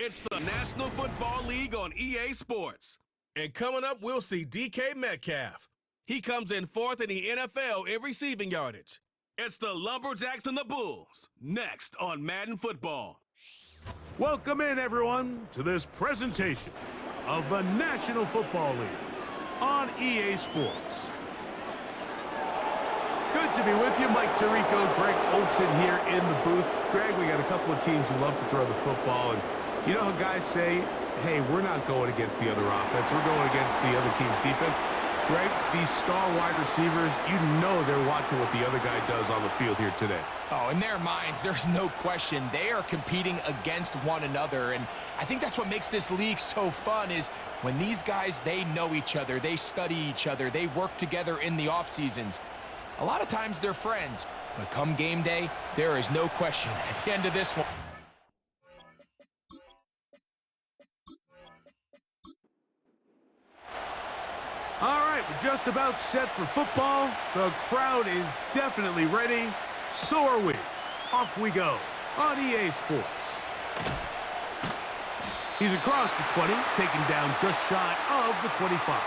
It's the National Football League on EA Sports. And coming up, we'll see DK Metcalf. He comes in fourth in the NFL in receiving yardage. It's the Lumberjacks and the Bulls, next on Madden Football. Welcome in, everyone, to this presentation of the National Football League on EA Sports. Good to be with you. Mike Tirico, Greg Olson here in the booth. Greg, we got a couple of teams who love to throw the football, and you know how guys say, hey, we're not going against the other offense, we're going against the other team's defense. Greg, these star wide receivers, you know they're watching what the other guy does on the field here today. Oh, in their minds, there's no question. They are competing against one another, and I think that's what makes this league so fun is when these guys, they know each other, they study each other, they work together in the off seasons. A lot of times they're friends, but come game day, there is no question at the end of this one. All right, we're just about set for football. The crowd is definitely ready. So are we. Off we go on EA Sports. He's across the 20, taken down just shy of the 25.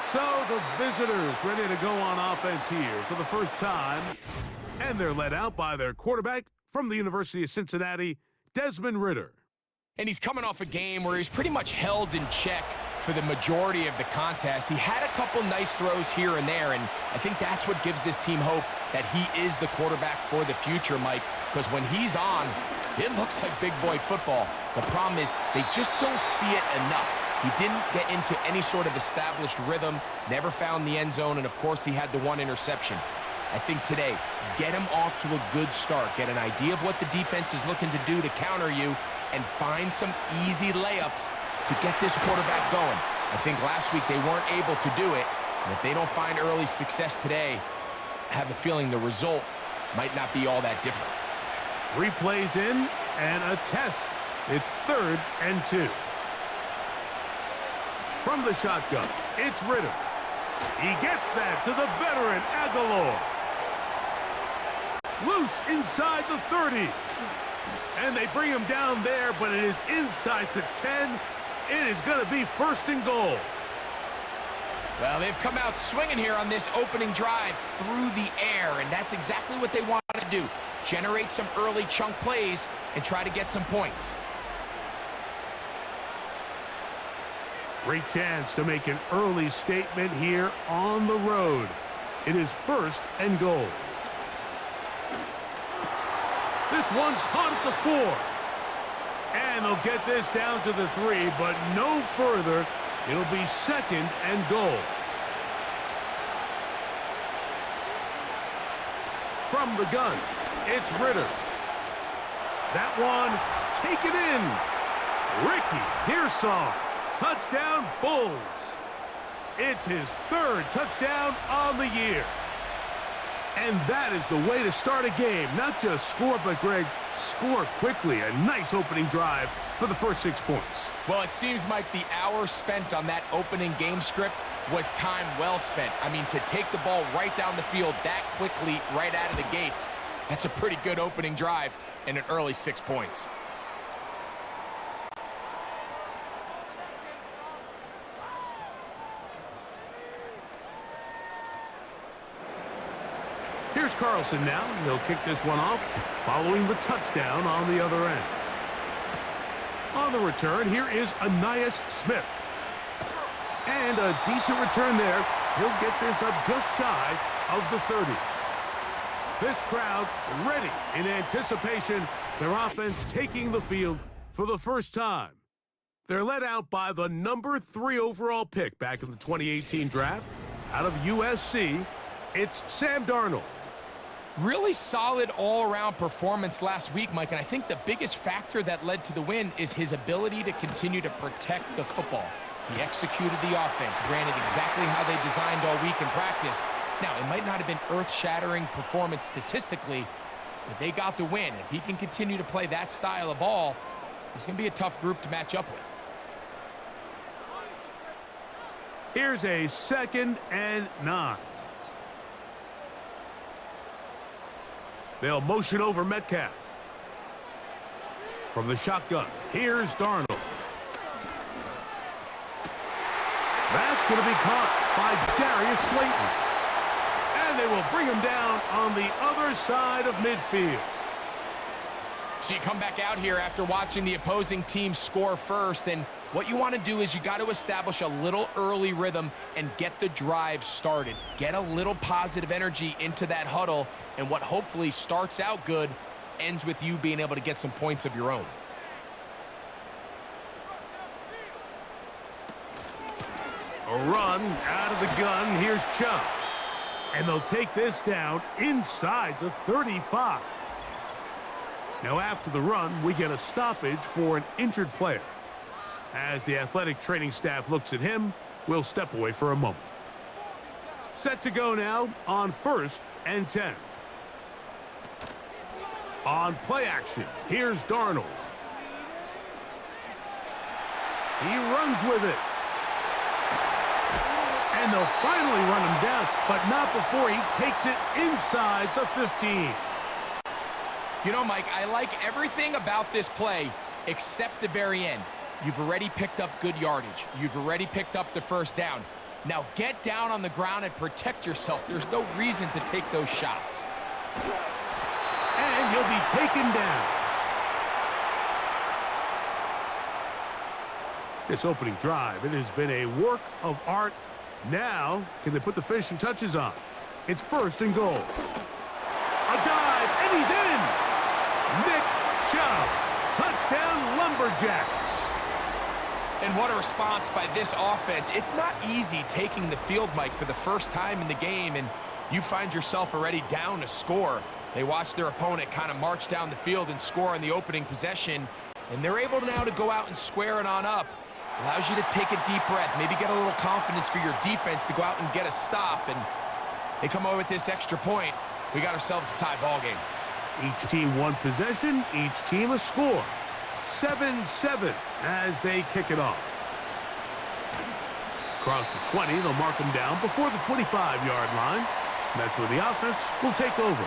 So the visitors ready to go on offense here for the first time. And they're led out by their quarterback from the University of Cincinnati, Desmond Ridder. And he's coming off a game where he's pretty much held in check for the majority of the contest. He had a couple nice throws here and there, and I think that's what gives this team hope that he is the quarterback for the future, Mike, because when he's on, it looks like big boy football. The problem is they just don't see it enough. He didn't get into any sort of established rhythm, never found the end zone, and of course he had the one interception. I think today, get him off to a good start, get an idea of what the defense is looking to do to counter you, and find some easy layups to get this quarterback going. I think last week they weren't able to do it, and if they don't find early success today, I have a feeling the result might not be all that different. 3 plays in and a test. It's 3rd and 2. From the shotgun, it's Ridder. He gets that to the veteran Aguilar. Loose inside the 30. And they bring him down there, but it is inside the 10. It is going to be 1st and goal. Well, they've come out swinging here on this opening drive through the air, and that's exactly what they wanted to do. Generate some early chunk plays and try to get some points. Great chance to make an early statement here on the road. It is 1st and goal. This one caught at the 4. And they'll get this down to the 3, but no further. It'll be 2nd and goal. From the gun, it's Ridder. That one taken in. Ricky Pearsall. Touchdown, Bulls. It's his 3rd touchdown on the year. And that is the way to start a game. Not just score, but, Greg, score quickly. A nice opening drive for the first 6 points. Well, it seems like the hour spent on that opening game script was time well spent. I mean, to take the ball right down the field that quickly right out of the gates, that's a pretty good opening drive and an early 6 points. Here's Carlson now. He'll kick this one off, following the touchdown on the other end. On the return, here is Ainias Smith. And a decent return there. He'll get this up just shy of the 30. This crowd ready in anticipation. Their offense taking the field for the first time. They're led out by the number 3 overall pick back in the 2018 draft. Out of USC, it's Sam Darnold. Really solid all-around performance last week, Mike, and I think the biggest factor that led to the win is his ability to continue to protect the football. He executed the offense, ran it exactly how they designed all week in practice. Now, it might not have been earth-shattering performance statistically, but they got the win. If he can continue to play that style of ball, it's going to be a tough group to match up with. Here's a 2nd and 9. They'll motion over Metcalf. From the shotgun, here's Darnold. That's going to be caught by Darius Slayton. And they will bring him down on the other side of midfield. So you come back out here after watching the opposing team score first, and what you want to do is you got to establish a little early rhythm and get the drive started. Get a little positive energy into that huddle, and what hopefully starts out good ends with you being able to get some points of your own. A run out of the gun. Here's Chubb. And they'll take this down inside the 35. Now after the run, we get a stoppage for an injured player. As the athletic training staff looks at him, we'll step away for a moment. Set to go now on 1st and 10. On play action, here's Darnold. He runs with it. And they'll finally run him down, but not before he takes it inside the 15. You know, Mike, I like everything about this play except the very end. You've already picked up good yardage. You've already picked up the first down. Now get down on the ground and protect yourself. There's no reason to take those shots. And he'll be taken down. This opening drive, it has been a work of art. Now, can they put the finishing touches on? It's 1st and goal. A dive, and he's in! Nick Chubb, touchdown Lumberjacks. And what a response by this offense. It's not easy taking the field, Mike, for the first time in the game, and you find yourself already down to score. They watch their opponent kind of march down the field and score on the opening possession, and they're able now to go out and square it on up. Allows you to take a deep breath, maybe get a little confidence for your defense to go out and get a stop, and they come away with this extra point. We got ourselves a tie ball game. Each team one possession, each team a score. 7-7 as they kick it off. Across the 20, they'll mark them down before the 25-yard line. And that's where the offense will take over.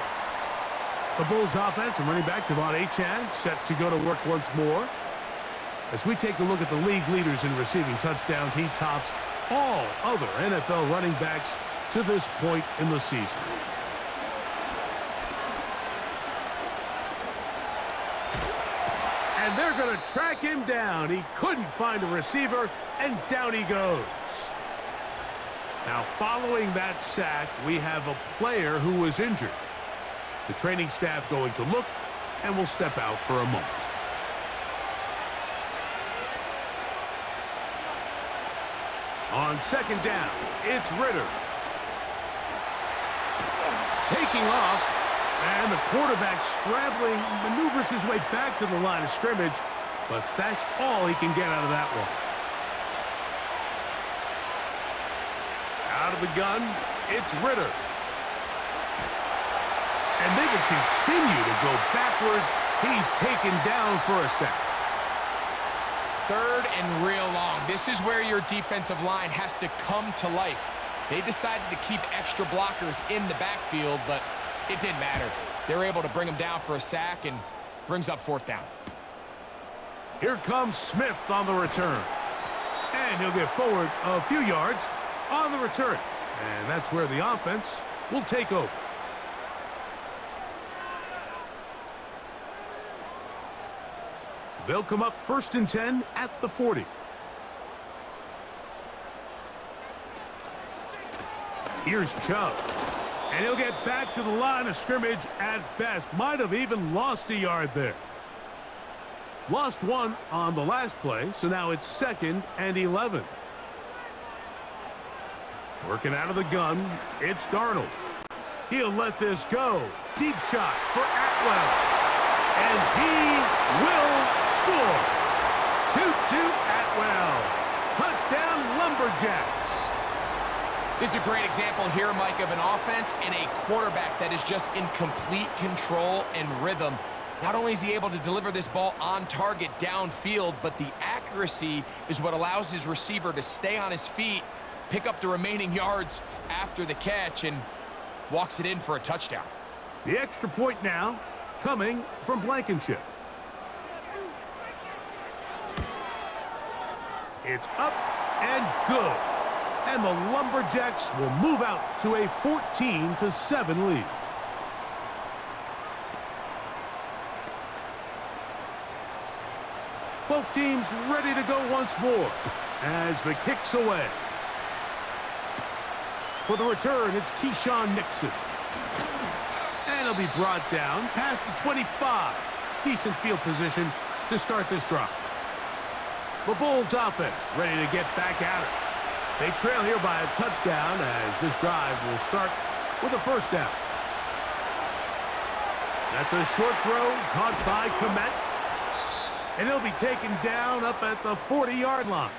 The Bulls offense and running back Devon Achane set to go to work once more. As we take a look at the league leaders in receiving touchdowns, he tops all other NFL running backs to this point in the season. And they're going to track him down. He couldn't find a receiver, and down he goes. Now, following that sack, we have a player who was injured. The training staff going to look, and will step out for a moment. On 2nd down, it's Ritter. Taking off, and the quarterback scrambling, maneuvers his way back to the line of scrimmage, but that's all he can get out of that one. Out of the gun, it's Ritter. And they will continue to go backwards. He's taken down for a sack. 3rd and real long. This is where your defensive line has to come to life. They decided to keep extra blockers in the backfield, but it didn't matter. They were able to bring him down for a sack and brings up 4th down. Here comes Smith on the return. And he'll get forward a few yards on the return. And that's where the offense will take over. They'll come up 1st and 10 at the 40. Here's Chubb. And he'll get back to the line of scrimmage at best. Might have even lost a yard there. Lost 1 on the last play, so now it's 2nd and 11. Working out of the gun, it's Darnold. He'll let this go. Deep shot for Atwell. And he will score. 2-2 Atwell. Touchdown Lumberjacks. This is a great example here, Mike, of an offense and a quarterback that is just in complete control and rhythm. Not only is he able to deliver this ball on target downfield, but the accuracy is what allows his receiver to stay on his feet, pick up the remaining yards after the catch, and walks it in for a touchdown. The extra point now coming from Blankenship. It's up and good. And the Lumberjacks will move out to a 14-7 lead. Both teams ready to go once more as the kick's away. For the return, it's Keyshawn Nixon. And he'll be brought down past the 25. Decent field position to start this drive. The Bulls offense ready to get back at it. They trail here by a touchdown as this drive will start with a first down. That's a short throw caught by Komet. And he'll be taken down up at the 40-yard line.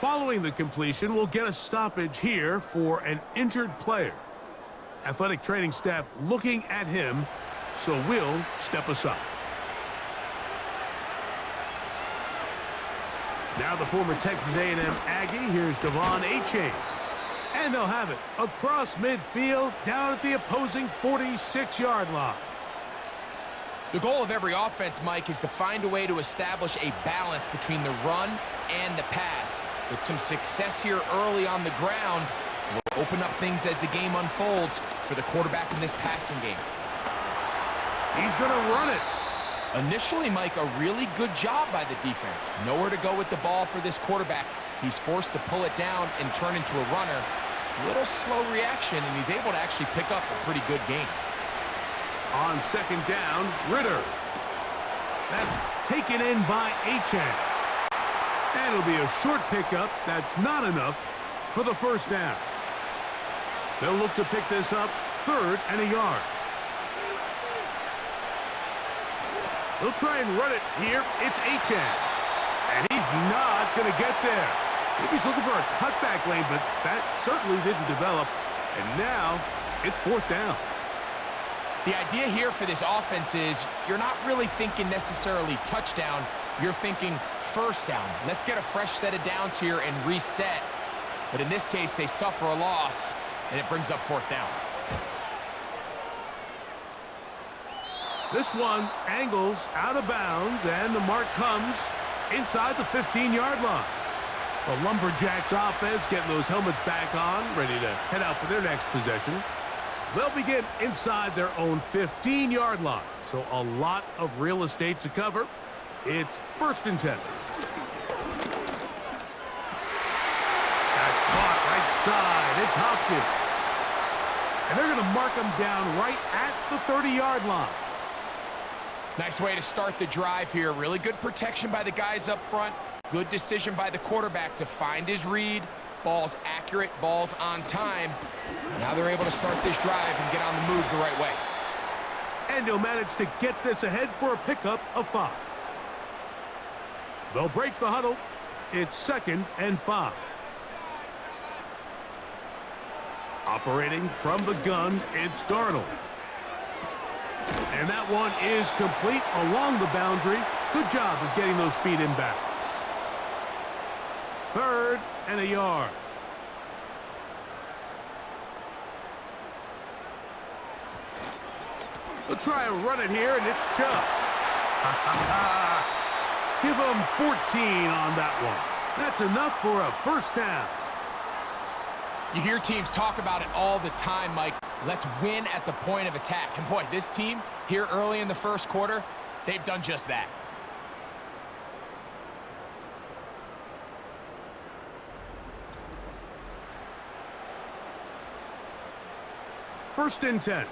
Following the completion, we'll get a stoppage here for an injured player. Athletic training staff looking at him, so we'll step aside. Now the former Texas A&M Aggie, here's Devon Achane. And they'll have it across midfield down at the opposing 46-yard line. The goal of every offense, Mike, is to find a way to establish a balance between the run and the pass. With some success here early on the ground, will open up things as the game unfolds for the quarterback in this passing game. He's going to run it. Initially, Mike, a really good job by the defense. Nowhere to go with the ball for this quarterback. He's forced to pull it down and turn into a runner. A little slow reaction, and he's able to actually pick up a pretty good game. On second down, Ritter. That's taken in by Achane. And it'll be a short pickup. That's not enough for the first down. They'll look to pick this up 3rd and a yard. They'll try and run it here. It's Achane. And he's not going to get there. Maybe he's looking for a cutback lane, but that certainly didn't develop. And now it's 4th down. The idea here for this offense is you're not really thinking necessarily touchdown. You're thinking first down. Let's get a fresh set of downs here and reset. But in this case, they suffer a loss, and it brings up 4th down. This one angles out of bounds, and the mark comes inside the 15-yard line. The Lumberjacks offense getting those helmets back on, ready to head out for their next possession. They'll begin inside their own 15-yard line, so a lot of real estate to cover. It's 1st and 10. That's caught right side. It's Hopkins. And they're going to mark him down right at the 30-yard line. Nice way to start the drive here. Really good protection by the guys up front. Good decision by the quarterback to find his read. Ball's accurate, ball's on time. Now they're able to start this drive and get on the move the right way. And he'll manage to get this ahead for a pickup of 5. They'll break the huddle. It's 2nd and 5. Operating from the gun, it's Darnold. And that one is complete along the boundary. Good job of getting those feet in bounds. 3rd and a yard. They'll try and run it here, and it's Chubb. Give them 14 on that one. That's enough for a first down. You hear teams talk about it all the time, Mike. Let's win at the point of attack. And boy, this team here early in the first quarter, they've done just that. First and 10.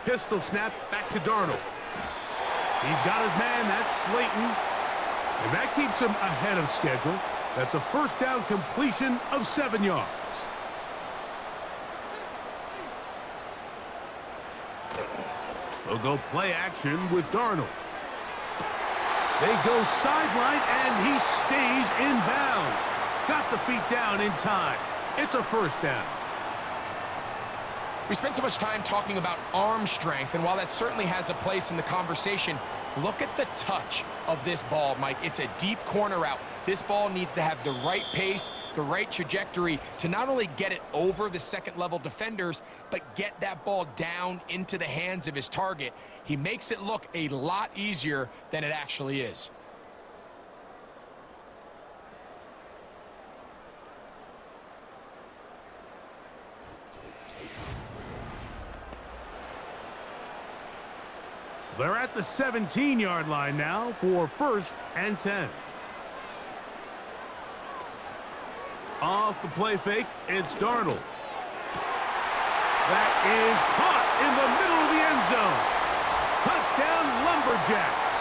Pistol snap back to Darnold. He's got his man, that's Slayton. And that keeps him ahead of schedule. That's a first down completion of 7 yards. They'll go play action with Darnold. They go sideline, and he stays in bounds. Got the feet down in time. It's a first down. We spent so much time talking about arm strength, and while that certainly has a place in the conversation, Look at the touch of this ball, Mike. It's a deep corner route. This ball needs to have the right pace, the right trajectory to not only get it over the second-level defenders, but get that ball down into the hands of his target. He makes it look a lot easier than it actually is. They're at the 17-yard line now for 1st and 10. Off the play fake, it's Darnold. That is caught in the middle of the end zone. Touchdown, Lumberjacks.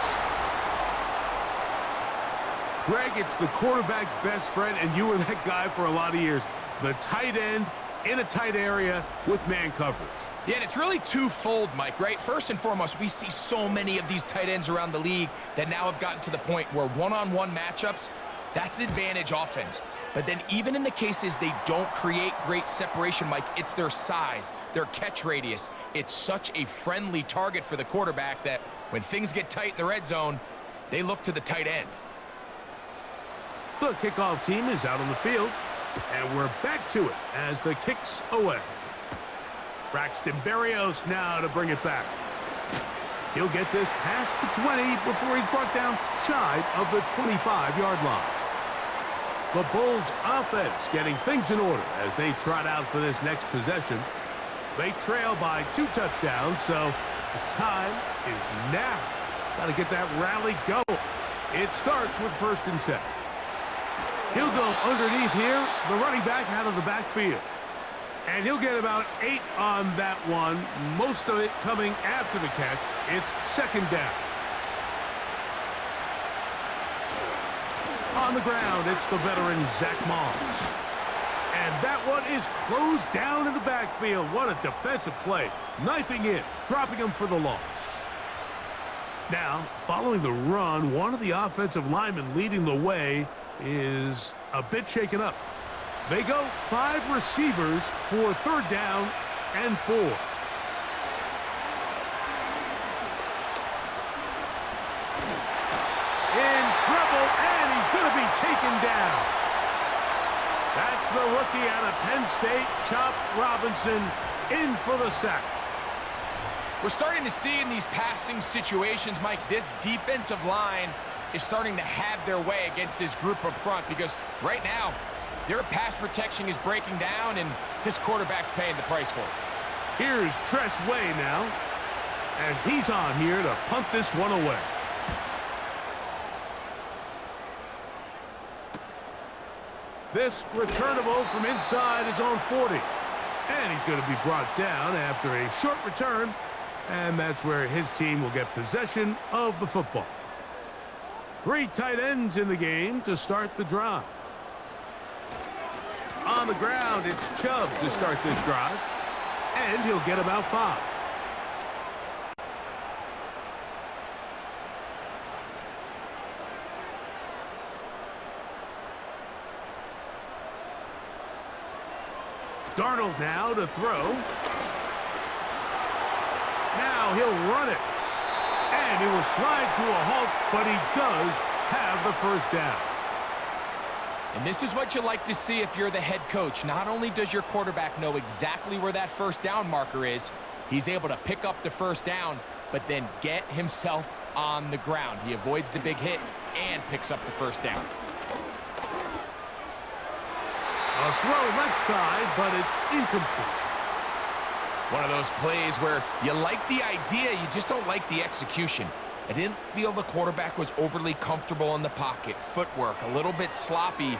Greg, it's the quarterback's best friend, and you were that guy for a lot of years. The tight end in a tight area with man coverage. Yeah, and it's really twofold, Mike, right? First and foremost, we see so many of these tight ends around the league that now have gotten to the point where one-on-one matchups, that's advantage offense. But then even in the cases they don't create great separation, Mike, it's their size, their catch radius. It's such a friendly target for the quarterback that when things get tight in the red zone, they look to the tight end. The kickoff team is out on the field, and we're back to it as the kick's away. Braxton Berrios now to bring it back. He'll get this past the 20 before he's brought down shy of the 25-yard line. The Bulls offense getting things in order as they trot out for this next possession. They trail by 2 touchdowns, so the time is now. Got to get that rally going. It starts with 1st and 10. He'll go underneath here, the running back out of the backfield. And he'll get about 8 on that one, most of it coming after the catch. It's 2nd down. On the ground, it's the veteran Zach Moss. And that one is closed down in the backfield. What a defensive play. Knifing in, dropping him for the loss. Now, following the run, one of the offensive linemen leading the way is a bit shaken up. They go 5 receivers for 3rd down and 4. In trouble, and he's going to be taken down. That's the rookie out of Penn State, Chop Robinson, in for the sack. We're starting to see in these passing situations, Mike, this defensive line is starting to have their way against this group up front because right now, their pass protection is breaking down, and this quarterback's paying the price for it. Here's Tress Way now, as he's on here to punt this one away. This returnable from inside his own 40. And he's going to be brought down after a short return, and that's where his team will get possession of the football. 3 tight ends in the game to start the drive. On the ground, it's Chubb to start this drive, and he'll get about 5. Darnold now to throw. Now he'll run it, and he will slide to a halt, but he does have the 1st down. And this is what you like to see if you're the head coach. Not only does your quarterback know exactly where that 1st down marker is, he's able to pick up the 1st down, but then get himself on the ground. He avoids the big hit and picks up the 1st down. A throw left side, but it's incomplete. One of those plays where you like the idea, you just don't like the execution. I didn't feel the quarterback was overly comfortable in the pocket. Footwork a little bit sloppy.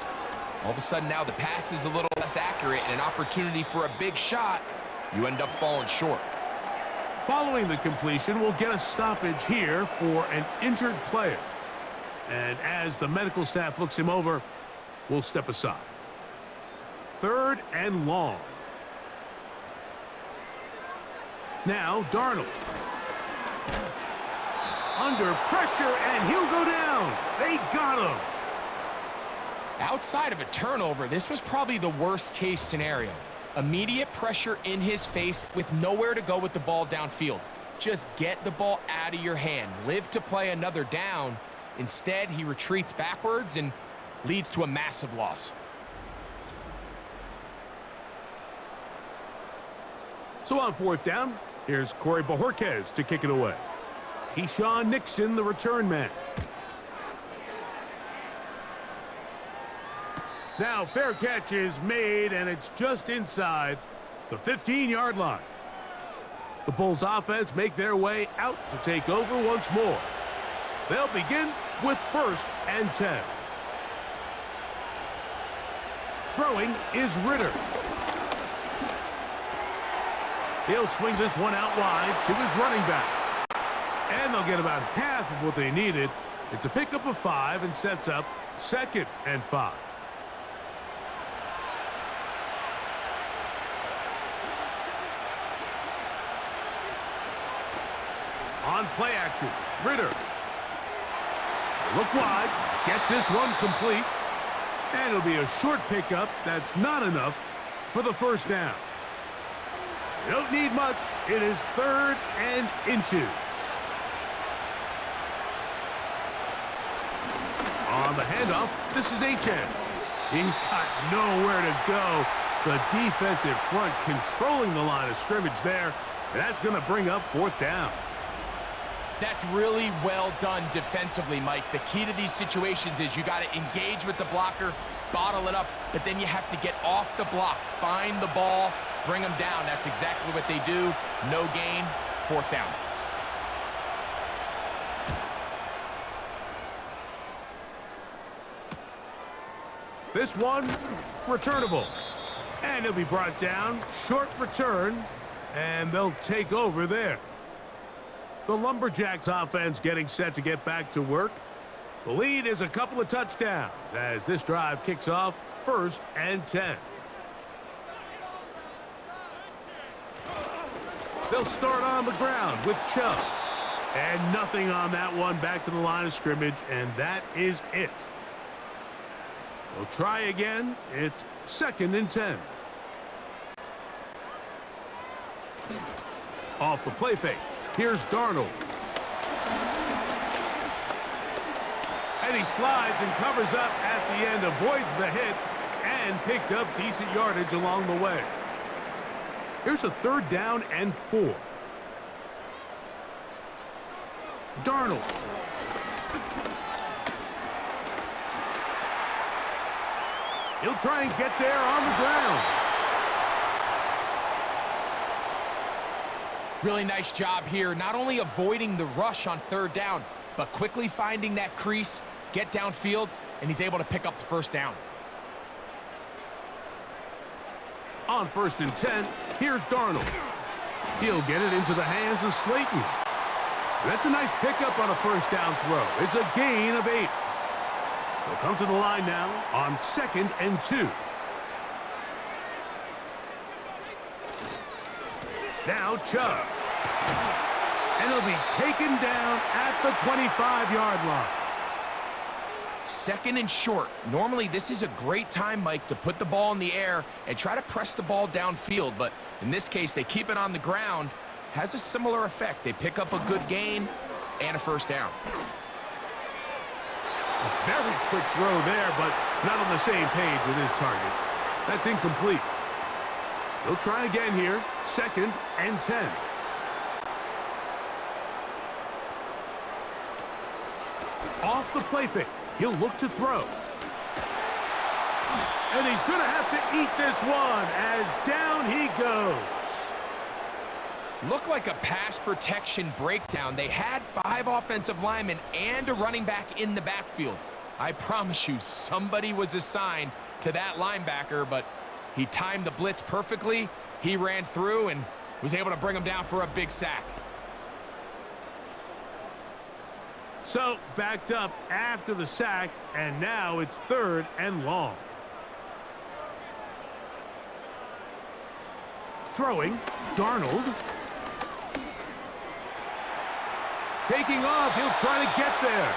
All of a sudden now the pass is a little less accurate and an opportunity for a big shot. You end up falling short. Following the completion, we'll get a stoppage here for an injured player. And as the medical staff looks him over, we'll step aside. 3rd and long. Now Darnold. Under pressure, and he'll go down. They got him. Outside of a turnover, this was probably the worst case scenario. Immediate pressure in his face with nowhere to go with the ball downfield. just get the ball out of your hand. Live to play another down. Instead, he retreats backwards and leads to a massive loss. So on 4th down, here's Corey Bojorquez to kick it away. Keyshawn Nixon, the return man. Now fair catch is made, and it's just inside the 15-yard line. The Bulls offense make their way out to take over once more. They'll begin with 1st and 10. Throwing is Ritter. He'll swing this one out wide to his running back. And they'll get about half of what they needed. It's a pickup of 5 and sets up 2nd and 5. On play action, Ritter. Look wide, get this one complete. And it'll be a short pickup that's not enough for the 1st down. You don't need much. It is 3rd and inches. On the handoff, this is HN. He's got nowhere to go. The defensive front controlling the line of scrimmage there. And that's going to bring up 4th down. That's really well done defensively, Mike. The key to these situations is you got to engage with the blocker, bottle it up, but then you have to get off the block, find the ball, bring them down. That's exactly what they do. No gain, 4th down. This one, returnable. And it'll be brought down, short return, and they'll take over there. The Lumberjacks offense getting set to get back to work. The lead is a couple of touchdowns as this drive kicks off 1st and 10. They'll start on the ground with Chubb. And nothing on that one, back to the line of scrimmage, and that is it. They'll try again. It's 2nd and 10. Off the play fake. Here's Darnold. And he slides and covers up at the end, avoids the hit, and picked up decent yardage along the way. Here's a 3rd down and 4. Darnold. He'll try and get there on the ground. Really nice job here, not only avoiding the rush on 3rd down, but quickly finding that crease, get downfield, and he's able to pick up the 1st down. On 1st and 10, here's Darnold. He'll get it into the hands of Slayton. That's a nice pickup on a 1st down throw. It's a gain of 8. They'll come to the line now on 2nd and 2. Now Chubb. And he'll be taken down at the 25-yard line. 2nd and short. Normally, this is a great time, Mike, to put the ball in the air and try to press the ball downfield. But in this case, they keep it on the ground. Has a similar effect. They pick up a good gain and a 1st down. A very quick throw there, but not on the same page with his target. That's incomplete. They'll try again here. 2nd and 10. Off the play fake. He'll look to throw. And he's going to have to eat this one as down he goes. Looked like a pass protection breakdown. They had 5 offensive linemen and a running back in the backfield. I promise you, somebody was assigned to that linebacker, but he timed the blitz perfectly. He ran through and was able to bring him down for a big sack. So, backed up after the sack, and now it's 3rd and long. Throwing, Darnold. Taking off, he'll try to get there.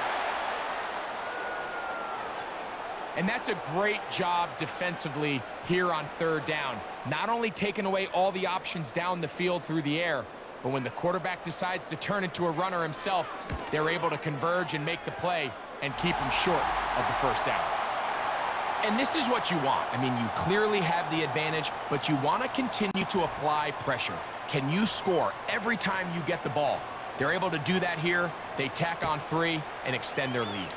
And that's a great job defensively here on 3rd down. Not only taking away all the options down the field through the air, But when the quarterback decides to turn into a runner himself, they're able to converge and make the play and keep him short of the first down. And this is what you want. I mean, you clearly have the advantage, but you want to continue to apply pressure. Can you score every time you get the ball? They're able to do that here. They tack on 3 and extend their lead.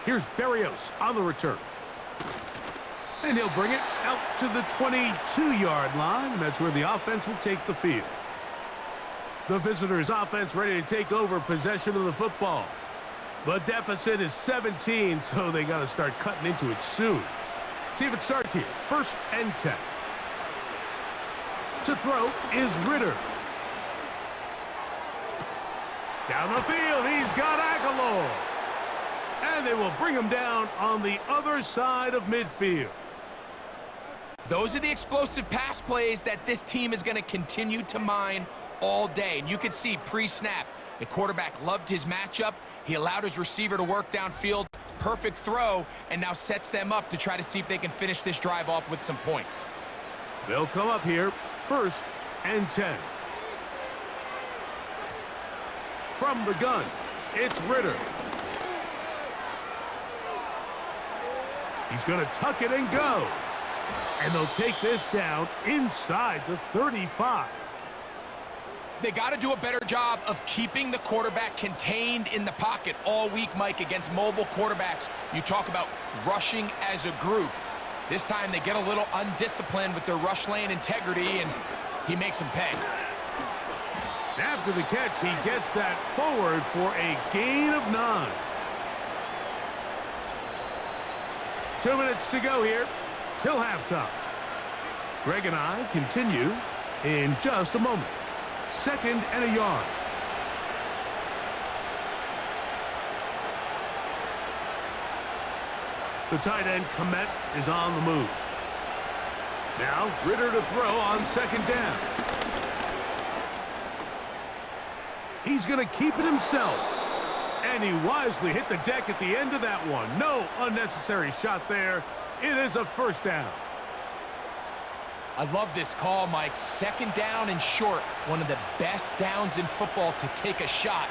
Here's Berrios on the return. And he'll bring it out to the 22-yard line. That's where the offense will take the field. The visitors' offense ready to take over possession of the football. The deficit is 17, so they got to start cutting into it soon. See if it starts here. 1st and 10. To throw is Ritter. Down the field, he's got Aguilar. And they will bring him down on the other side of midfield. Those are the explosive pass plays that this team is going to continue to mine all day. And you can see pre-snap, the quarterback loved his matchup. He allowed his receiver to work downfield. Perfect throw, and now sets them up to try to see if they can finish this drive off with some points. They'll come up here, 1st and 10. From the gun, it's Ritter. He's going to tuck it and go. And they'll take this down inside the 35. They got to do a better job of keeping the quarterback contained in the pocket all week, Mike, against mobile quarterbacks. You talk about rushing as a group. This time they get a little undisciplined with their rush lane integrity, and he makes them pay. After the catch, he gets that forward for a gain of 9. 2 minutes to go here till halftime. Greg and I continue in just a moment. 2nd and a yard. The tight end, Komet, is on the move. Now, Ritter to throw on 2nd down. He's going to keep it himself. And he wisely hit the deck at the end of that one. No unnecessary shot there. It is a 1st down. I love this call, Mike. 2nd down and short. One of the best downs in football to take a shot.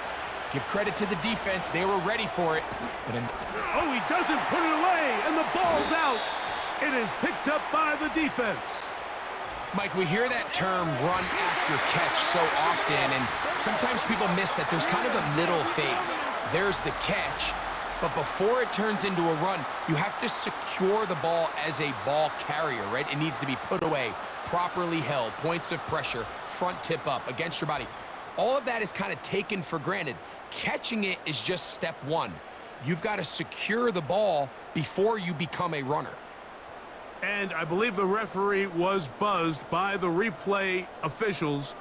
Give credit to the defense. They were ready for it. But oh, he doesn't put it away, and the ball's out. It is picked up by the defense. Mike, we hear that term run after catch so often, and sometimes people miss that there's kind of a middle phase. There's the catch, but before it turns into a run, you have to secure the ball as a ball carrier, right? It needs to be put away, properly held, points of pressure, front tip up against your body. All of that is kind of taken for granted. Catching it is just step 1. You've got to secure the ball before you become a runner. And I believe the referee was buzzed by the replay officials,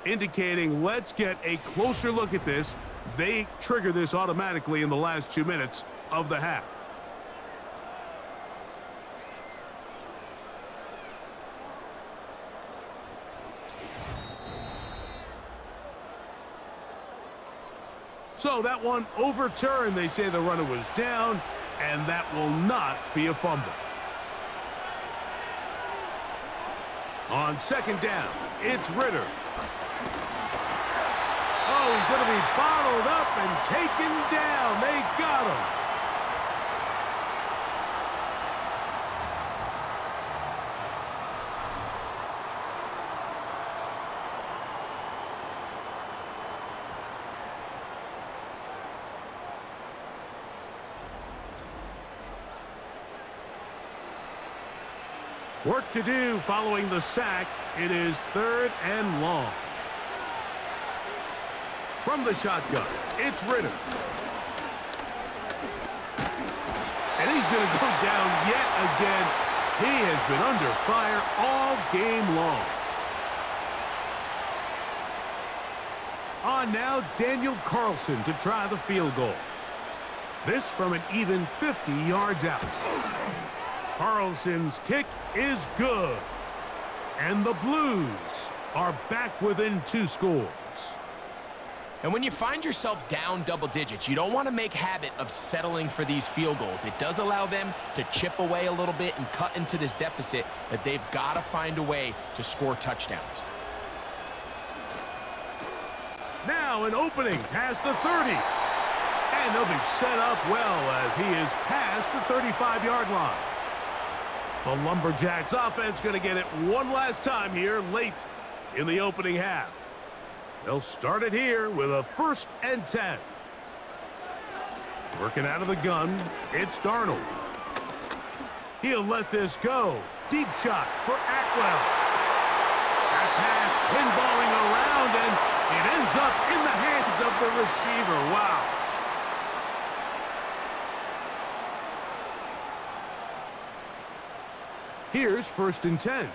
indicating let's get a closer look at this. They trigger this automatically in the last 2 minutes of the half. So that one overturned. They say the runner was down, and that will not be a fumble. On 2nd down, it's Ritter. Oh, he's going to be bottled up and taken down. They got him. Work to do following the sack. It is 3rd and long. From the shotgun, it's Ritter. And he's going to go down yet again. He has been under fire all game long. On now, Daniel Carlson to try the field goal. This from an even 50 yards out. Carlson's kick is good. And the Blues are back within 2 scores. And when you find yourself down double digits, you don't want to make habit of settling for these field goals. It does allow them to chip away a little bit and cut into this deficit, but they've got to find a way to score touchdowns. now an opening past the 30. And they'll be set up well as he is past the 35-yard line. The Lumberjacks offense going to get it one last time here late in the opening half. They'll start it here with a 1st and 10. Working out of the gun, it's Darnold. He'll let this go. Deep shot for Atwell. That pass pinballing around, and it ends up in the hands of the receiver. Wow. Here's 1st and 10.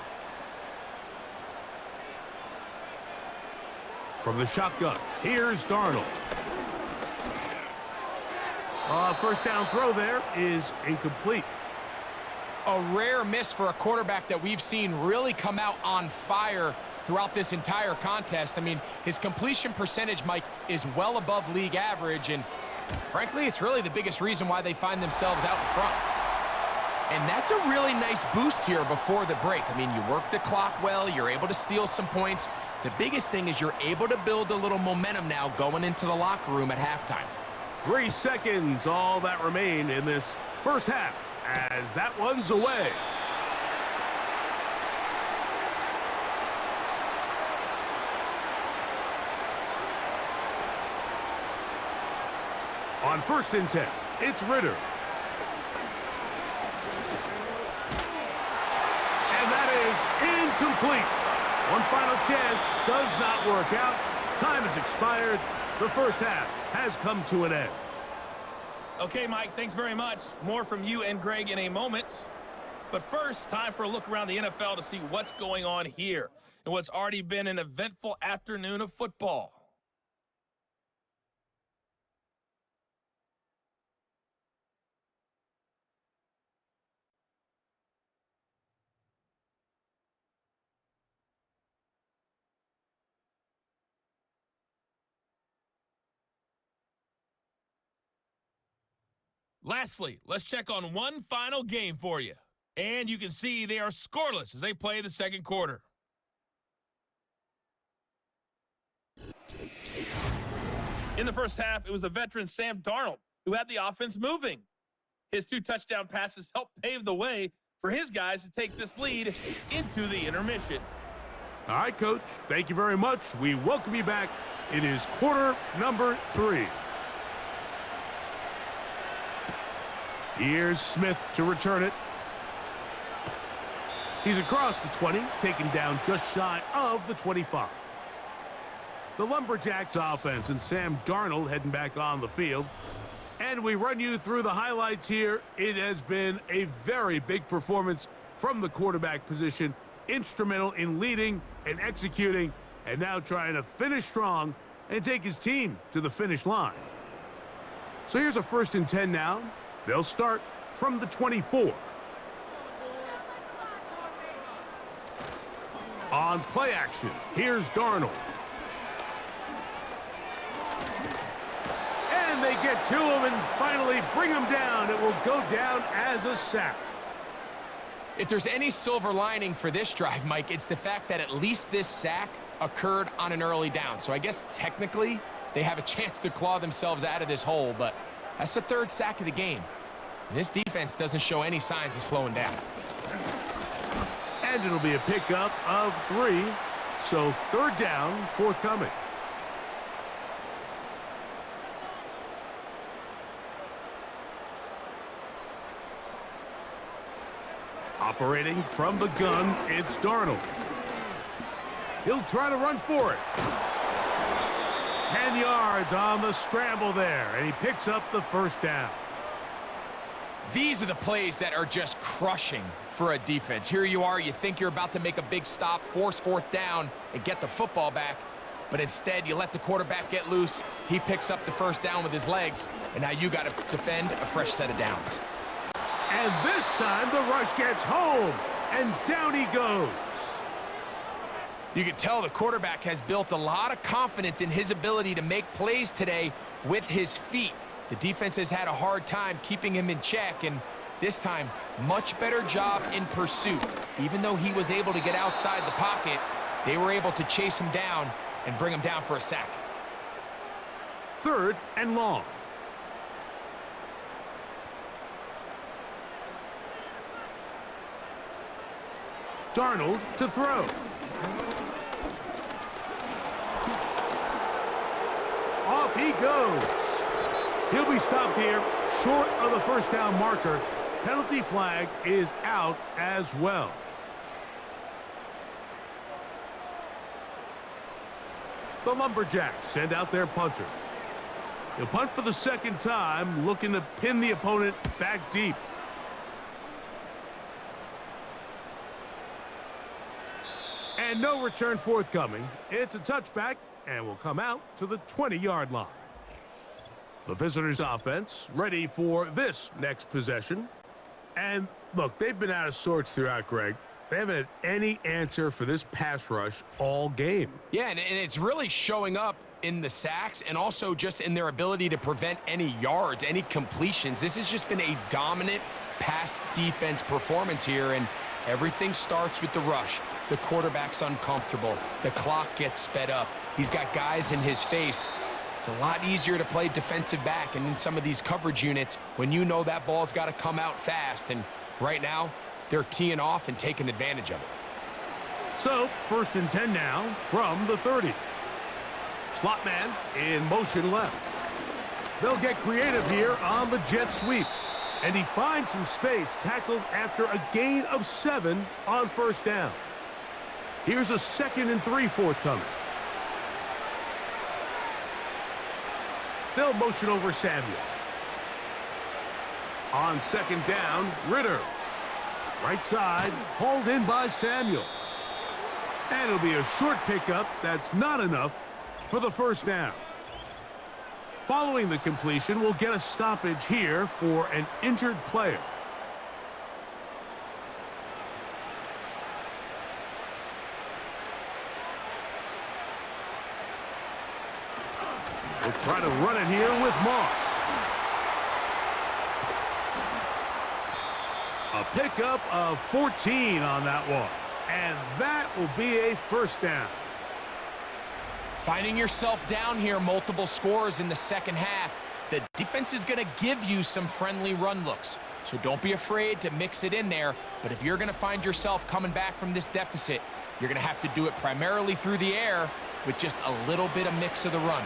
From the shotgun, here's Darnold. First down throw there is incomplete. A rare miss for a quarterback that we've seen really come out on fire throughout this entire contest. I mean, his completion percentage, Mike, is well above league average, and frankly, it's really the biggest reason why they find themselves out in front. And that's a really nice boost here before the break. I mean, you work the clock well, you're able to steal some points. The biggest thing is you're able to build a little momentum now going into the locker room at halftime. 3 seconds, all that remain in this first half, as that one's away. On 1st and 10, it's Ritter. And that is incomplete. One final chance does not work out. Time has expired. The first half has come to an end. Okay, Mike, thanks very much. More from you and Greg in a moment. But first, time for a look around the NFL to see what's going on here in what's already been an eventful afternoon of football. Lastly, let's check on one final game for you. And you can see they are scoreless as they play the second quarter. In the first half, it was the veteran Sam Darnold who had the offense moving. His 2 touchdown passes helped pave the way for his guys to take this lead into the intermission. All right, Coach, thank you very much. We welcome you back. It is quarter number 3. Here's Smith to return it. He's across the 20, taken down just shy of the 25. The Lumberjacks offense and Sam Darnold heading back on the field. And we run you through the highlights here. It has been a very big performance from the quarterback position. Instrumental in leading and executing, and now trying to finish strong and take his team to the finish line. So here's a 1st and 10 now. They'll start from the 24. On play action, here's Darnold. And they get to him and finally bring him down. It will go down as a sack. If there's any silver lining for this drive, Mike, it's the fact that at least this sack occurred on an early down. So I guess technically they have a chance to claw themselves out of this hole, but that's the 3rd sack of the game. This defense doesn't show any signs of slowing down. And it'll be a pickup of 3, so 3rd down forthcoming. Operating from the gun, it's Darnold. He'll try to run for it. 10 yards on the scramble there, and he picks up the 1st down. These are the plays that are just crushing for a defense. Here you are, you think you're about to make a big stop, force 4th down, and get the football back. But instead, you let the quarterback get loose. He picks up the 1st down with his legs, and now you got to defend a fresh set of downs. And this time, the rush gets home, and down he goes. You can tell the quarterback has built a lot of confidence in his ability to make plays today with his feet. The defense has had a hard time keeping him in check, and this time, much better job in pursuit. Even though he was able to get outside the pocket, they were able to chase him down and bring him down for a sack. 3rd and long. Darnold to throw. Off he goes. He'll be stopped here short of the first down marker. Penalty flag is out as well. The Lumberjacks send out their punter. He'll punt for the second time, looking to pin the opponent back deep. And no return forthcoming. It's a touchback and will come out to the 20-yard line. The visitors' offense ready for this next possession. And look, they've been out of sorts throughout, Greg. They haven't had any answer for this pass rush all game. Yeah, and it's really showing up in the sacks and also just in their ability to prevent any yards, any completions. This has just been a dominant pass defense performance here, and everything starts with the rush. The quarterback's uncomfortable. The clock gets sped up. He's got guys in his face. It's a lot easier to play defensive back and in some of these coverage units when you know that ball's got to come out fast. And right now, they're teeing off and taking advantage of it. So, 1st and 10 now from the 30. Slot man in motion left. They'll get creative here on the jet sweep. And he finds some space, tackled after a gain of 7 on 1st down. Here's a 2nd and 3 forthcoming. They'll motion over Samuel. On 2nd down, Ritter. Right side, hauled in by Samuel. And it'll be a short pickup that's not enough for the 1st down. Following the completion, we'll get a stoppage here for an injured player. We'll try to run it here with Moss. A pickup of 14 on that one. And that will be a 1st down. Finding yourself down here, multiple scores in the second half. The defense is going to give you some friendly run looks. So don't be afraid to mix it in there. But if you're going to find yourself coming back from this deficit, you're going to have to do it primarily through the air with just a little bit of mix of the run.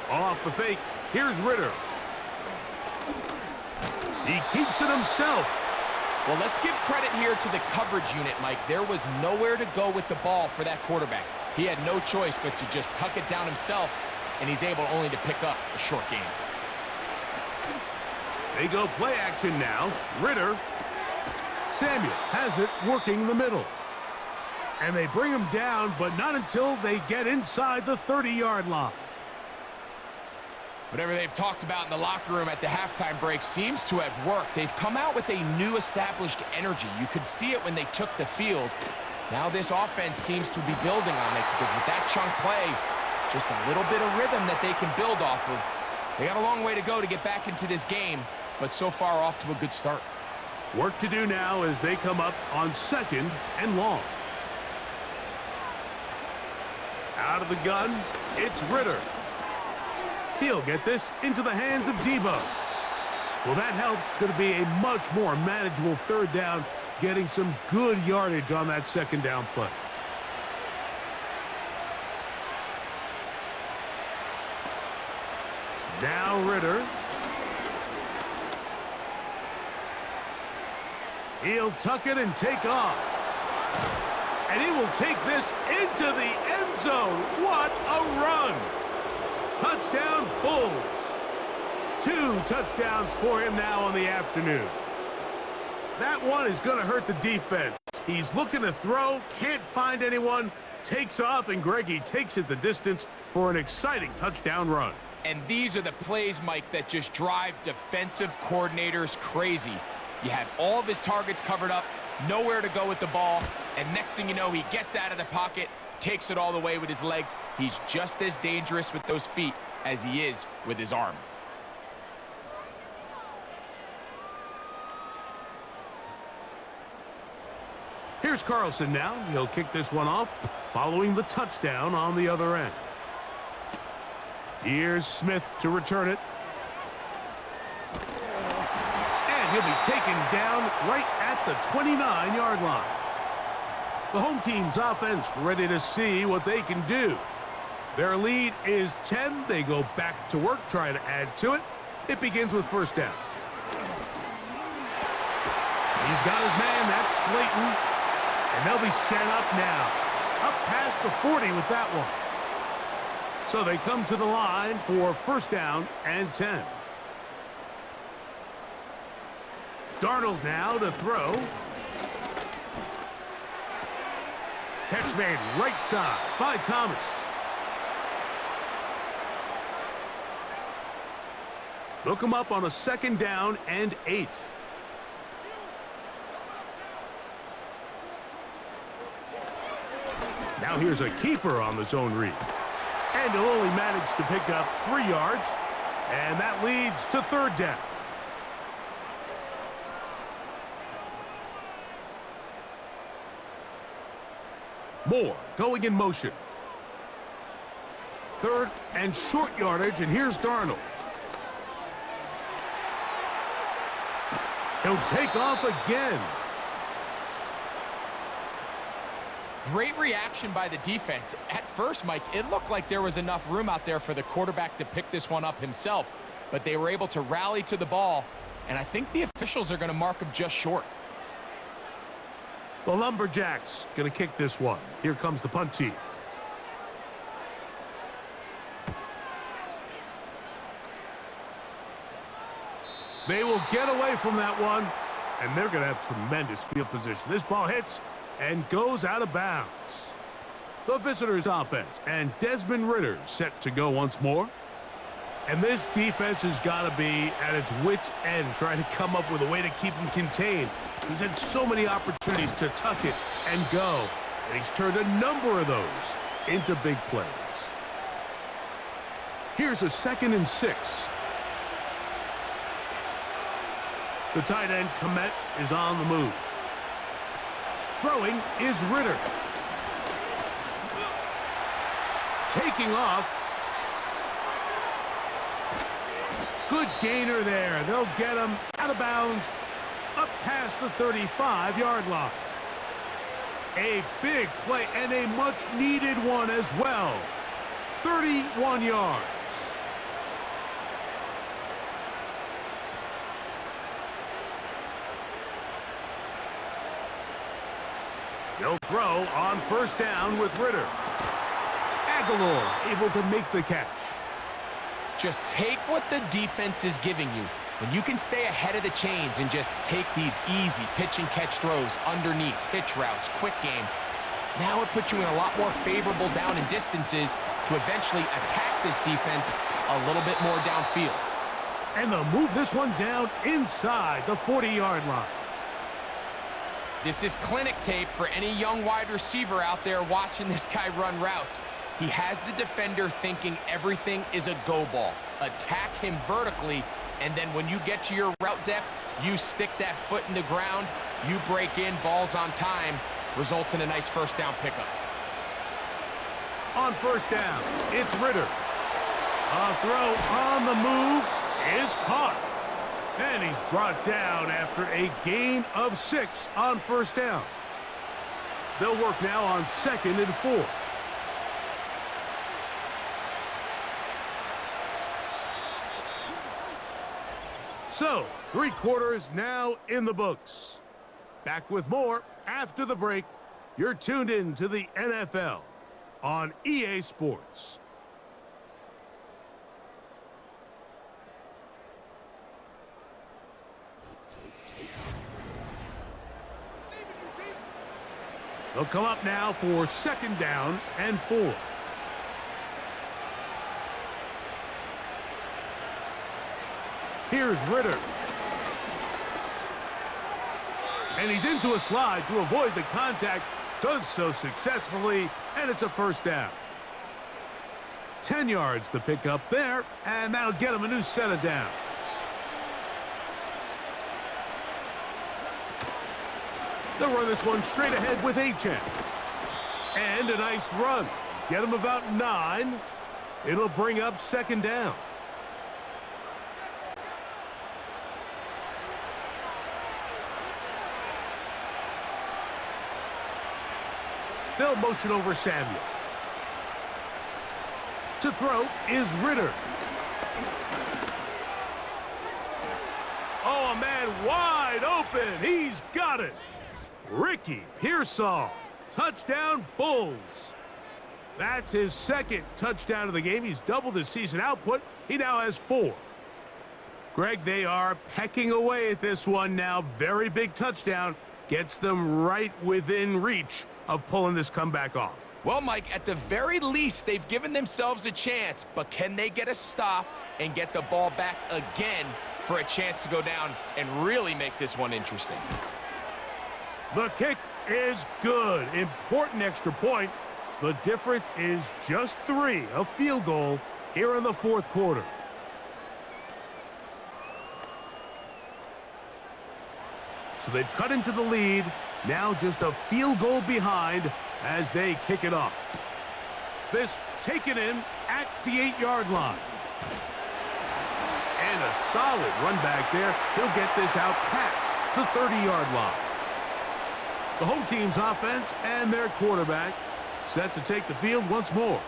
Off the fake, here's Ritter. He keeps it himself. Well, let's give credit here to the coverage unit, Mike. There was nowhere to go with the ball for that quarterback. He had no choice but to just tuck it down himself, and he's able only to pick up a short gain. They go play action now. Ritter. Samuel has it working the middle. And they bring him down, but not until they get inside the 30-yard line. Whatever they've talked about in the locker room at the halftime break seems to have worked. They've come out with a new established energy. You could see it when they took the field. Now this offense seems to be building on it because with that chunk play, just a little bit of rhythm that they can build off of. They got a long way to go to get back into this game, but so far off to a good start. Work to do now as they come up on 2nd and long. Out of the gun, it's Ritter. He'll get this into the hands of Debo. Well, that helps. It's going to be a much more manageable 3rd down, getting some good yardage on that 2nd down play. Now Ritter. He'll tuck it and take off. And he will take this into the end zone. What a run! Touchdown, Bulls. 2 touchdowns for him now on the afternoon. That one is going to hurt the defense. He's looking to throw, can't find anyone, takes off, and Greggy takes it the distance for an exciting touchdown run. And these are the plays, Mike, that just drive defensive coordinators crazy. You have all of his targets covered up, nowhere to go with the ball, and next thing you know, he gets out of the pocket, takes it all the way with his legs. He's just as dangerous with those feet as he is with his arm. Here's Carlson now. He'll kick this one off, following the touchdown on the other end. Here's Smith to return it. And he'll be taken down right at the 29-yard line. The home team's offense ready to see what they can do. Their lead is 10. They go back to work, trying to add to it. It begins with first down. He's got his man. That's Slayton. And they'll be set up now. Up past the 40 with that one. So they come to the line for first down and 10. Darnold now to throw. Catch made right side by Thomas. Look him up on a second down and 8. Now here's a keeper on the zone read. And he'll only manage to pick up 3 yards. And that leads to third down. Moore going in motion. Third and short yardage, and here's Darnold. He'll take off again. Great reaction by the defense. At first, Mike, it looked like there was enough room out there for the quarterback to pick this one up himself, but they were able to rally to the ball, and I think the officials are going to mark him just short. The Lumberjacks going to kick this one. Here comes the punt team. They will get away from that one, and they're going to have tremendous field position. This ball hits and goes out of bounds. The visitors' offense, and Desmond Ridder set to go once more. And this defense has got to be at its wits' end, trying to come up with a way to keep him contained. He's had so many opportunities to tuck it and go, and he's turned a number of those into big plays. Here's a 2nd and 6. The tight end, Komet, is on the move. Throwing is Ridder. Taking off. Good gainer there. They'll get him out of bounds up past the 35-yard line. A big play and a much-needed one as well. 31 yards. He'll throw on first down with Ridder. Aguilar able to make the catch. Just take what the defense is giving you. When you can stay ahead of the chains and just take these easy pitch and catch throws underneath, hitch routes, quick game, now it puts you in a lot more favorable down and distances to eventually attack this defense a little bit more downfield. And they'll move this one down inside the 40-yard line. This is clinic tape for any young wide receiver out there watching this guy run routes. He has the defender thinking everything is a go ball. Attack him vertically, and then when you get to your route depth, you stick that foot in the ground, you break in, balls on time, results in a nice first down pickup. On first down, it's Ridder. A throw on the move is caught. And he's brought down after a gain of 6 on first down. They'll work now on 2nd and 4. So, 3 quarters now in the books. Back with more after the break. You're tuned in to the NFL on EA Sports. They'll come up now for 2nd down and 4. Here's Ridder. And he's into a slide to avoid the contact. Does so successfully, and it's a first down. 10 yards the pickup there, and that'll get him a new set of downs. They'll run this one straight ahead with Achane. And a nice run. Get him about 9. It'll bring up second down. They'll motion over Samuel. To throw is Ritter. Oh, a man wide open. He's got it. Ricky Pearsall. Touchdown, Bulls. That's his second touchdown of the game. He's doubled his season output. He now has 4. Greg, they are pecking away at this one now. Very big touchdown. Gets them right within reach of pulling this comeback off. Well, Mike, at the very least, they've given themselves a chance, but can they get a stop and get the ball back again for a chance to go down and really make this one interesting? The kick is good. Important extra point. The difference is just 3, a field goal here in the fourth quarter. So they've cut into the lead. Now just a field goal behind as they kick it off. This taken in at the 8-yard line. And a solid run back there. He'll get this out past the 30-yard line. The home team's offense and their quarterback set to take the field once more.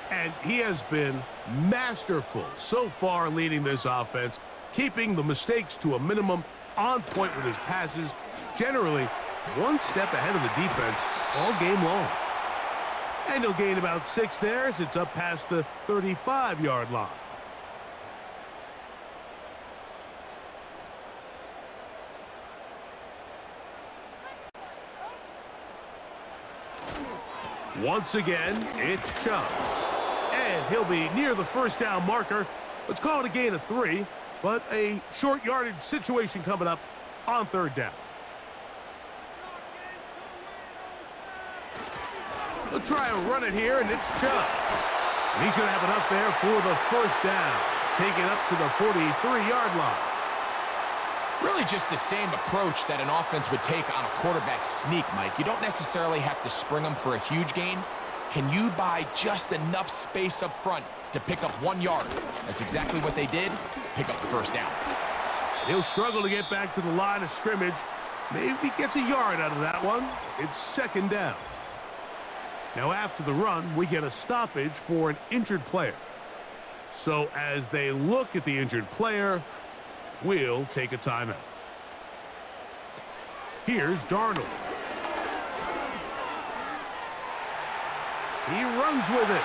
And he has been masterful so far leading this offense, keeping the mistakes to a minimum, on point with his passes, generally one step ahead of the defense all game long. And he'll gain about 6 there as it's up past the 35-yard line. Once again, it's Chubb. And he'll be near the first down marker. Let's call it a gain of 3, but a short yardage situation coming up on third down. They'll try and run it here, and it's Chubb. And he's going to have enough there for the first down. Take it up to the 43-yard line. Really just the same approach that an offense would take on a quarterback sneak, Mike. You don't necessarily have to spring them for a huge gain. Can you buy just enough space up front to pick up 1 yard? That's exactly what they did. Pick up the first down. He'll struggle to get back to the line of scrimmage. Maybe he gets a yard out of that one. It's second down. Now after the run, we get a stoppage for an injured player. So as they look at the injured player, we'll take a timeout. Here's Darnold. He runs with it.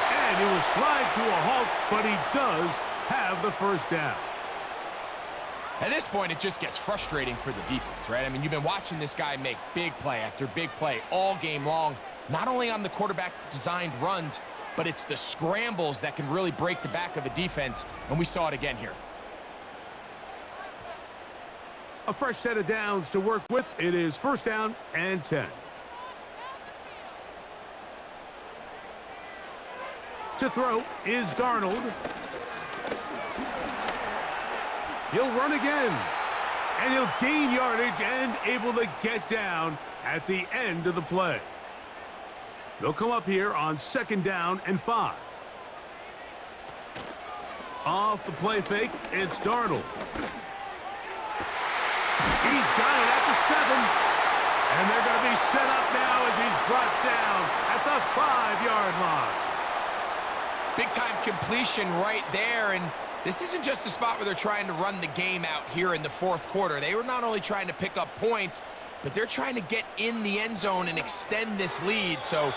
And he will slide to a halt, but he does have the first down. At this point, it just gets frustrating for the defense, right? I mean, you've been watching this guy make big play after big play all game long, not only on the quarterback-designed runs, but it's the scrambles that can really break the back of a defense, and we saw it again here. A fresh set of downs to work with. It is first down and 10. To throw is Darnold. He'll run again. And he'll gain yardage and able to get down at the end of the play. They'll come up here on second down and 5. Off the play fake, it's Darnold. He's got it at the 7. And they're going to be set up now as he's brought down at the 5-yard line. Big-time completion right there, and this isn't just a spot where they're trying to run the game out here in the fourth quarter. They were not only trying to pick up points, but they're trying to get in the end zone and extend this lead. So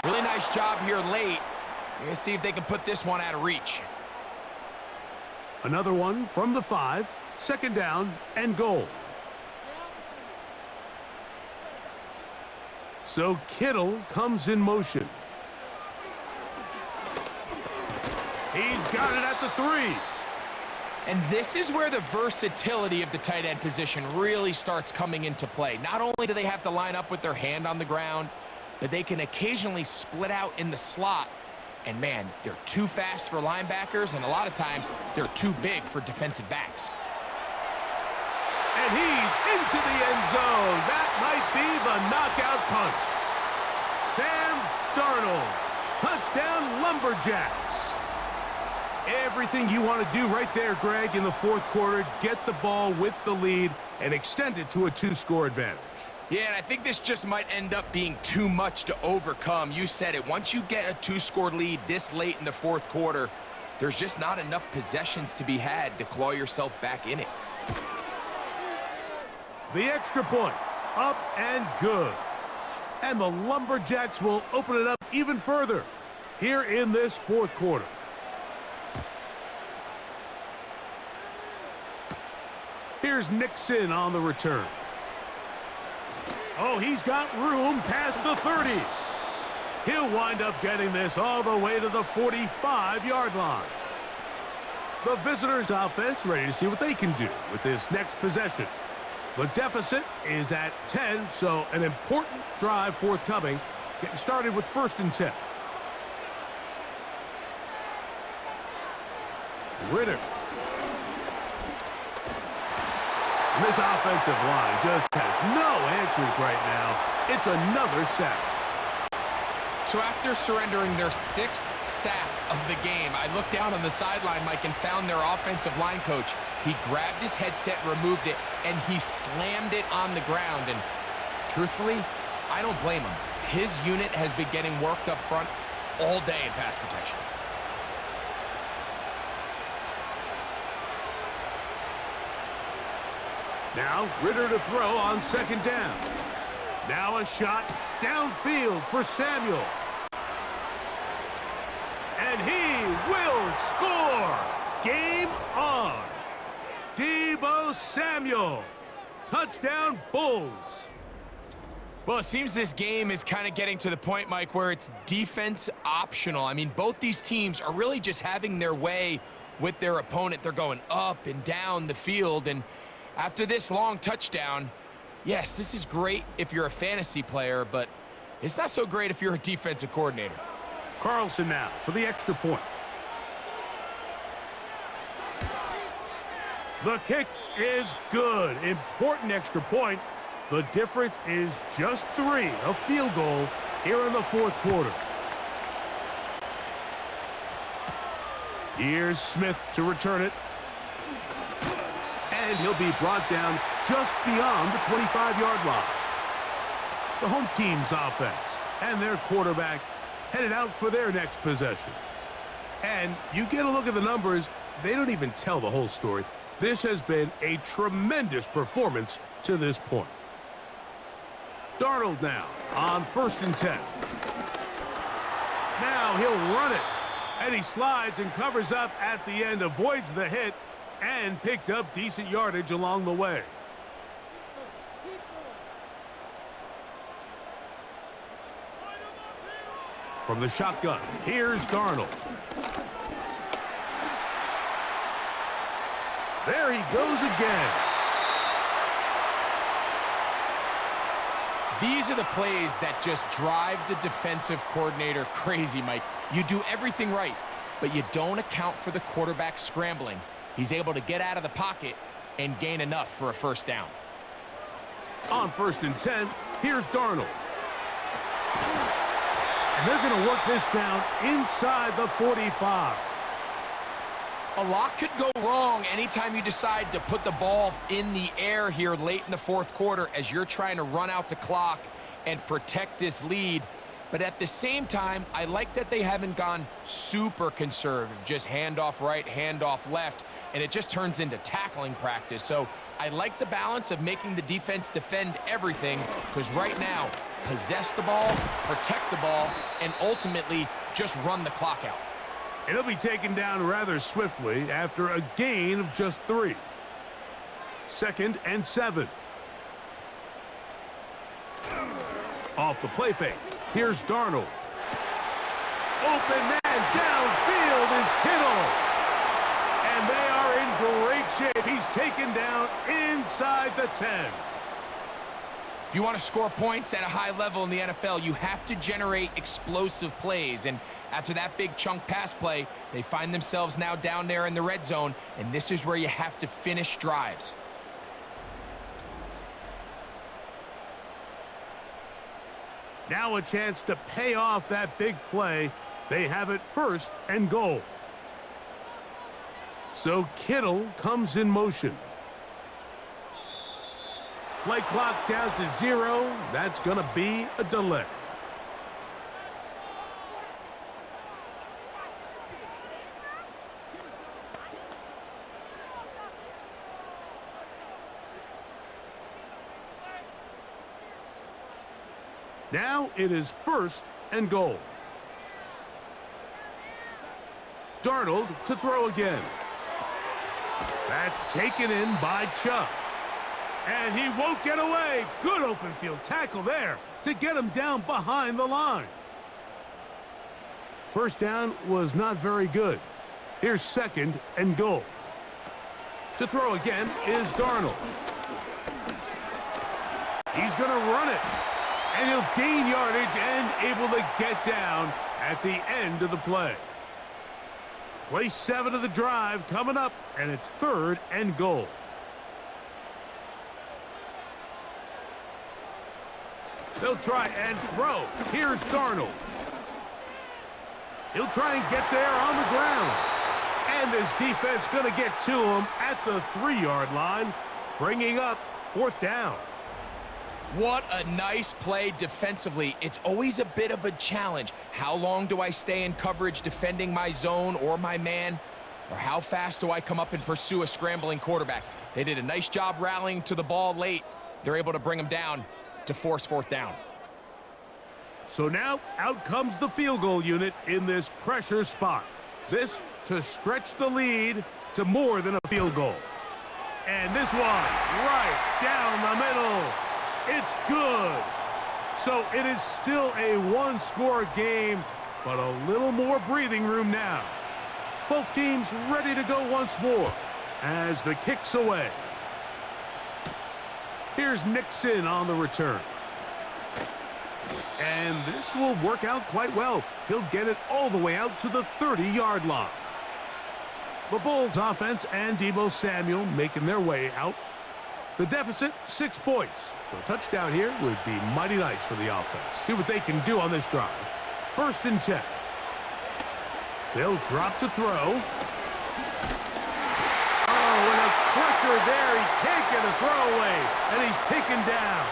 really nice job here late. We're going to see if they can put this one out of reach. Another one from the 5, second down and goal. So Kittle comes in motion. He's got it at the 3. And this is where the versatility of the tight end position really starts coming into play. Not only do they have to line up with their hand on the ground, but they can occasionally split out in the slot. And man, they're too fast for linebackers, and a lot of times they're too big for defensive backs. And he's into the end zone. That might be the knockout punch. Sam Darnold. Touchdown, Lumberjacks. Everything you want to do right there, Greg, in the fourth quarter. Get the ball with the lead and extend it to a 2-score advantage. Yeah, and I think this just might end up being too much to overcome. You said it. Once you get a 2-score lead this late in the fourth quarter, there's just not enough possessions to be had to claw yourself back in it. The extra point, up and good. And the Lumberjacks will open it up even further here in this fourth quarter. Here's Nixon on the return. Oh, he's got room past the 30. He'll wind up getting this all the way to the 45-yard line. The visitors' offense ready to see what they can do with this next possession. The deficit is at 10, so an important drive forthcoming, getting started with 1st and 10. Ritter. And this offensive line just has no answers right now. It's another sack. So after surrendering their 6th sack of the game, I looked down on the sideline, Mike, and found their offensive line coach. He grabbed his headset, removed it, and he slammed it on the ground. And truthfully, I don't blame him. His unit has been getting worked up front all day in pass protection. Now Ritter to throw on 2nd down. Now a shot downfield for Samuel. And he will score! Game on! Deebo Samuel. Touchdown, Bulls. Well, it seems this game is kind of getting to the point, Mike, where it's defense optional. I mean, both these teams are really just having their way with their opponent. They're going up and down the field, and after this long touchdown, yes, this is great if you're a fantasy player, but it's not so great if you're a defensive coordinator. Carlson now for the extra point. The kick is good. Important extra point. The difference is just 3, a field goal here in the fourth quarter. Here's Smith to return it. And he'll be brought down just beyond the 25-yard line. The home team's offense and their quarterback headed out for their next possession. And you get a look at the numbers, they don't even tell the whole story. This has been a tremendous performance to this point. Darnold now on 1st and 10. Now he'll run it. And he slides and covers up at the end, avoids the hit, and picked up decent yardage along the way. From the shotgun, here's Darnold. There he goes again. These are the plays that just drive the defensive coordinator crazy, Mike. You do everything right, but you don't account for the quarterback scrambling. He's able to get out of the pocket and gain enough for a 1st down. On 1st and 10, here's Darnold. And they're going to work this down inside the 45. A lot could go wrong anytime you decide to put the ball in the air here late in the fourth quarter as you're trying to run out the clock and protect this lead. But at the same time, I like that they haven't gone super conservative, just handoff right, handoff left, and it just turns into tackling practice. So I like the balance of making the defense defend everything, because right now, possess the ball, protect the ball, and ultimately just run the clock out. It'll be taken down rather swiftly after a gain of just 3. 2nd and 7. Off the play fake. Here's Darnold. Open man downfield is Kittle. And they are in great shape. He's taken down inside the 10. If you want to score points at a high level in the NFL, you have to generate explosive plays. And after that big chunk pass play, they find themselves now down there in the red zone, and this is where you have to finish drives. Now a chance to pay off that big play. They have it 1st and goal. So Kittle comes in motion. Play clock down to 0. That's going to be a delay. Now it is 1st and goal. Darnold to throw again. That's taken in by Chubb. And he won't get away. Good open field tackle there to get him down behind the line. First down was not very good. Here's 2nd and goal. To throw again is Darnold. He's going to run it. And he'll gain yardage and able to get down at the end of the play. Play 7 of the drive coming up, and it's 3rd and goal. They'll try and throw. Here's Darnold. He'll try and get there on the ground. And this defense going to get to him at the 3-yard line, bringing up 4th down. What a nice play defensively. It's always a bit of a challenge. How long do I stay in coverage defending my zone or my man? Or how fast do I come up and pursue a scrambling quarterback? They did a nice job rallying to the ball late. They're able to bring him down to force 4th down. So now out comes the field goal unit in this pressure spot. This to stretch the lead to more than a field goal. And this one right down the middle. It's good. So it is still a 1-score game, but a little more breathing room now. Both teams ready to go once more as the kick's away. Here's Nixon on the return. And this will work out quite well. He'll get it all the way out to the 30-yard line. The Bulls offense and Deebo Samuel making their way out. The deficit, 6 points. So a touchdown here would be mighty nice for the offense. See what they can do on this drive. 1st and 10. They'll drop to throw. Oh, and a pressure there. He can't get a throw away, and he's taken down.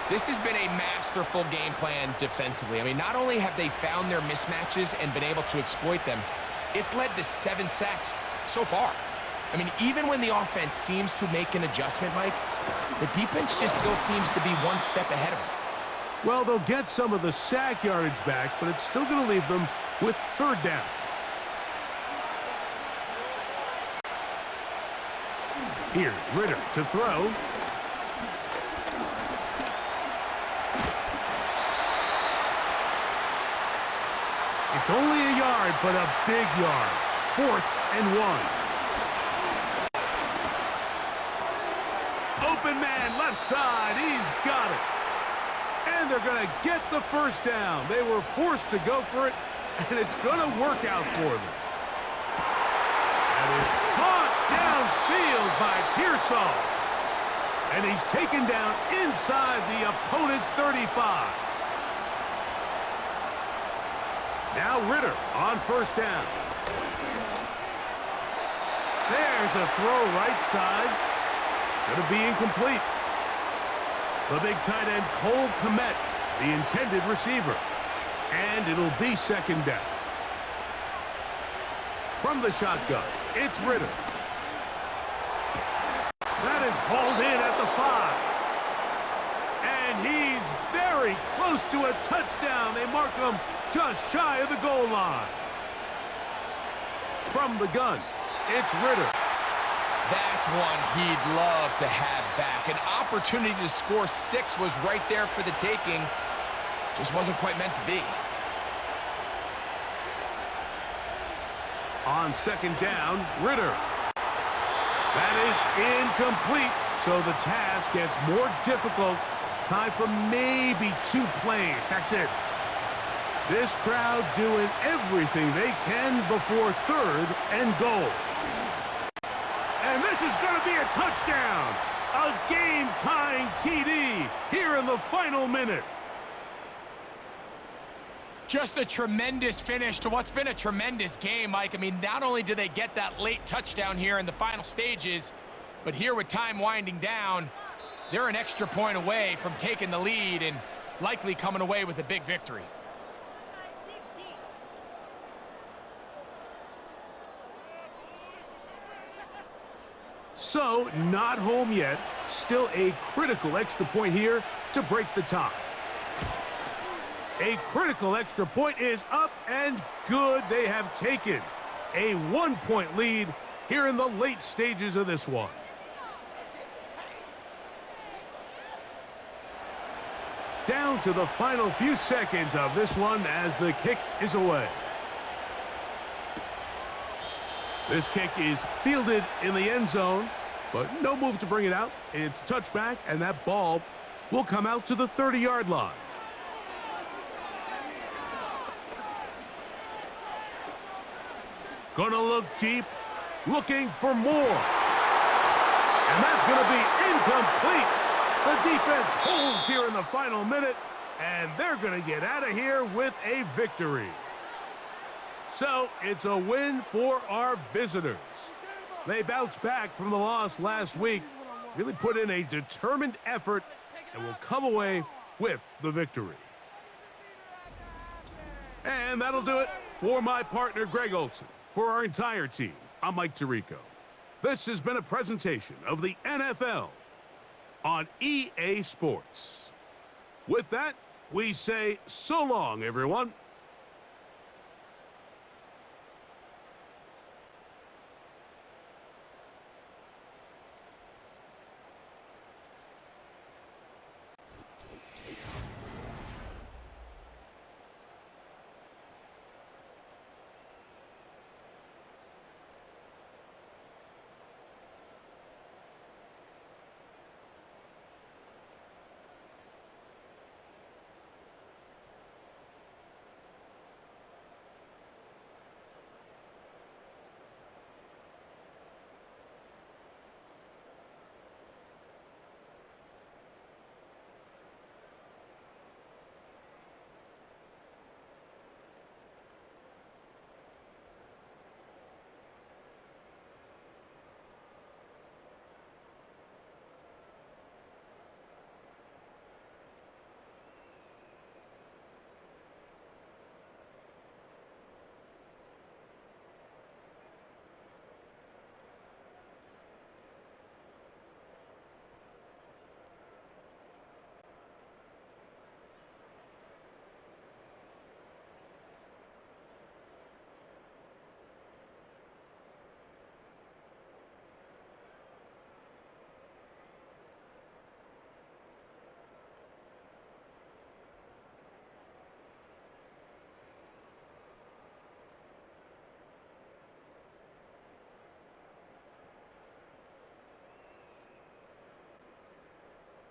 This has been a masterful game plan defensively. I mean, not only have they found their mismatches and been able to exploit them, it's led to 7 sacks so far. I mean, even when the offense seems to make an adjustment, Mike, the defense just still seems to be one step ahead of them. Well, they'll get some of the sack yardage back, but it's still going to leave them with 3rd down. Here's Ritter to throw. It's only a yard, but a big yard. 4th and 1. Open man, left side. He's got it. And they're going to get the 1st down. They were forced to go for it, and it's going to work out for them. That is caught downfield by Pearsall. And he's taken down inside the opponent's 35. Now Ritter on 1st down. There's a throw right side. Going to be incomplete. The big tight end, Cole Kmet, the intended receiver. And it'll be 2nd down. From the shotgun, it's Ritter. That is hauled in at the 5. And he's very close to a touchdown. They mark him just shy of the goal line. From the gun, it's Ritter. That's one he'd love to have back. An opportunity to score 6 was right there for the taking. Just wasn't quite meant to be. On 2nd down, Ritter. That is incomplete, so the task gets more difficult. Time for maybe 2 plays. That's it. This crowd doing everything they can before 3rd and goal. And this is going to be a touchdown. A game-tying TD here in the final minute. Just a tremendous finish to what's been a tremendous game, Mike. I mean, not only did they get that late touchdown here in the final stages, but here with time winding down, they're an extra point away from taking the lead and likely coming away with a big victory. So, not home yet. Still a critical extra point here to break the tie. A critical extra point is up and good. They have taken a 1-point lead here in the late stages of this one. Down to the final few seconds of this one as the kick is away. This kick is fielded in the end zone, but no move to bring it out. It's touchback, and that ball will come out to the 30-yard line. Gonna look deep, looking for more. And that's gonna be incomplete. The defense holds here in the final minute, and they're gonna get out of here with a victory. So it's a win for our visitors. They bounced back from the loss last week, really put in a determined effort, and will come away with the victory. And that'll do it for my partner, Greg Olson. For our entire team, I'm Mike Tirico. This has been a presentation of the NFL on EA Sports. With that, we say so long, everyone.